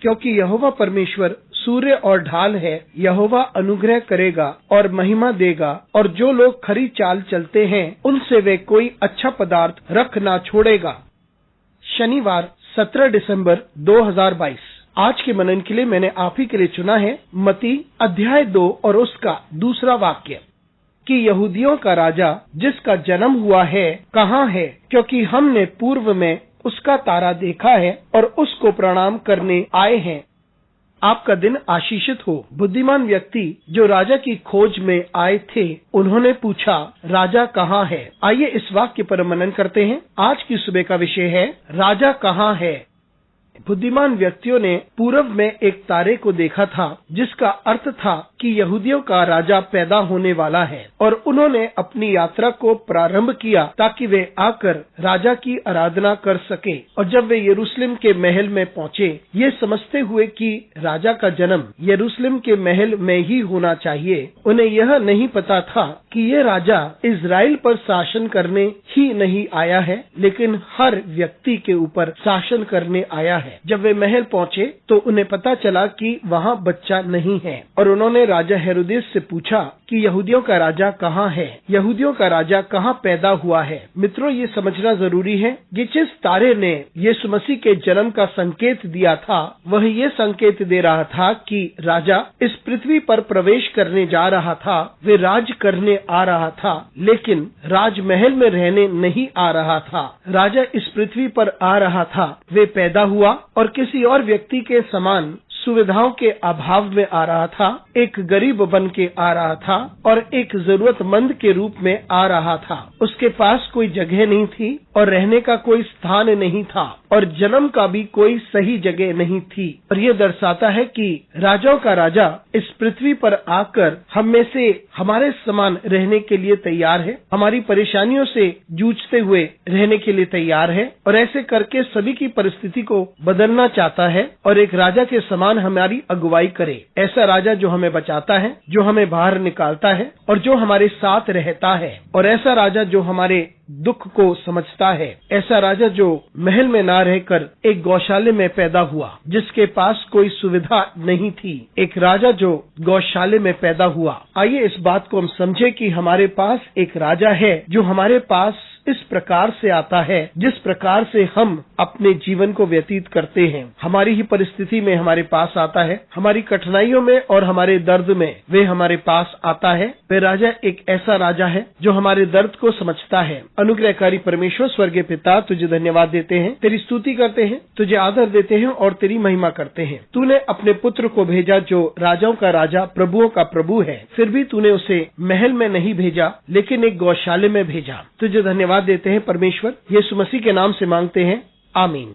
क्योंकि यहोवा परमेश्वर सूर्य और ढाल है। यहोवा अनुग्रह करेगा और महिमा देगा, और जो लोग खरी चाल चलते हैं उनसे वे कोई अच्छा पदार्थ रख ना छोड़ेगा। शनिवार 17 दिसंबर 2022। आज के मनन के लिए मैंने आप ही के लिए चुना है मत्ती अध्याय 2 और उसका दूसरा वाक्य कि यहूदियों का राजा जिसका जन्म हुआ है कहाँ है, क्योंकि हमने पूर्व में उसका तारा देखा है और उसको प्रणाम करने आए हैं। आपका दिन आशीषित हो। बुद्धिमान व्यक्ति जो राजा की खोज में आए थे, उन्होंने पूछा राजा कहाँ है। आइए इस वाक्य पर मनन करते हैं। आज की सुबह का विषय है राजा कहाँ है। बुद्धिमान व्यक्तियों ने पूर्व में एक तारे को देखा था जिसका अर्थ था कि यहूदियों का राजा पैदा होने वाला है, और उन्होंने अपनी यात्रा को प्रारंभ किया ताकि वे आकर राजा की आराधना कर सके। और जब वे यरूशलेम के महल में पहुँचे, ये समझते हुए कि राजा का जन्म यरूशलेम के महल में ही होना चाहिए, उन्हें यह नहीं पता था कि ये राजा इजराइल पर शासन करने ही नहीं आया है, लेकिन हर व्यक्ति के ऊपर शासन करने आया है। जब वे महल पहुँचे तो उन्हें पता चला कि वहाँ बच्चा नहीं है, और उन्होंने राजा हेरोदेस से पूछा कि यहूदियों का राजा कहाँ है, यहूदियों का राजा कहाँ पैदा हुआ है। मित्रों, ये समझना जरूरी है कि जिस तारे ने यीशु मसीह के जन्म का संकेत दिया था, वह ये संकेत दे रहा था कि राजा इस पृथ्वी पर प्रवेश करने जा रहा था। वे राज करने आ रहा था, लेकिन राजमहल में रहने नहीं आ रहा था। राजा इस पृथ्वी पर आ रहा था, वे पैदा हुआ और किसी और व्यक्ति के समान सुविधाओं के अभाव में आ रहा था, एक गरीब बन के आ रहा था और एक जरूरतमंद के रूप में आ रहा था। उसके पास कोई जगह नहीं थी और रहने का कोई स्थान नहीं था, और जन्म का भी कोई सही जगह नहीं थी। और ये दर्शाता है कि राजाओं का राजा इस पृथ्वी पर आकर हम में से हमारे समान रहने के लिए तैयार है, हमारी परेशानियों से जूझते हुए रहने के लिए तैयार है, और ऐसे करके सभी की परिस्थिति को बदलना चाहता है और एक राजा के समान हमारी अगुवाई करे। ऐसा राजा जो हमें बचाता है, जो हमें बाहर निकालता है और जो हमारे साथ रहता है, और ऐसा राजा जो हमारे दुख को समझता है। ऐसा राजा जो महल में ना रहकर एक गौशाले में पैदा हुआ, जिसके पास कोई सुविधा नहीं थी। एक राजा जो गौशाले में पैदा हुआ। आइए इस बात को हम समझे कि हमारे पास एक राजा है जो हमारे पास इस प्रकार से आता है जिस प्रकार से हम अपने जीवन को व्यतीत करते हैं। हमारी ही परिस्थिति में हमारे पास आता है, हमारी कठिनाइयों में और हमारे दर्द में वे हमारे पास आता है। वे राजा एक ऐसा राजा है जो हमारे दर्द को समझता है। अनुग्रहकारी परमेश्वर स्वर्गीय पिता, तुझे धन्यवाद देते हैं, तेरी स्तुति करते हैं, तुझे आदर देते हैं और तेरी महिमा करते हैं। तूने अपने पुत्र को भेजा जो राजाओं का राजा, प्रभुओं का प्रभु है, फिर भी तूने उसे महल में नहीं भेजा लेकिन एक गौशाले में भेजा। तुझे धन्यवाद देते हैं परमेश्वर। यीशु मसीह के नाम से मांगते हैं, आमीन।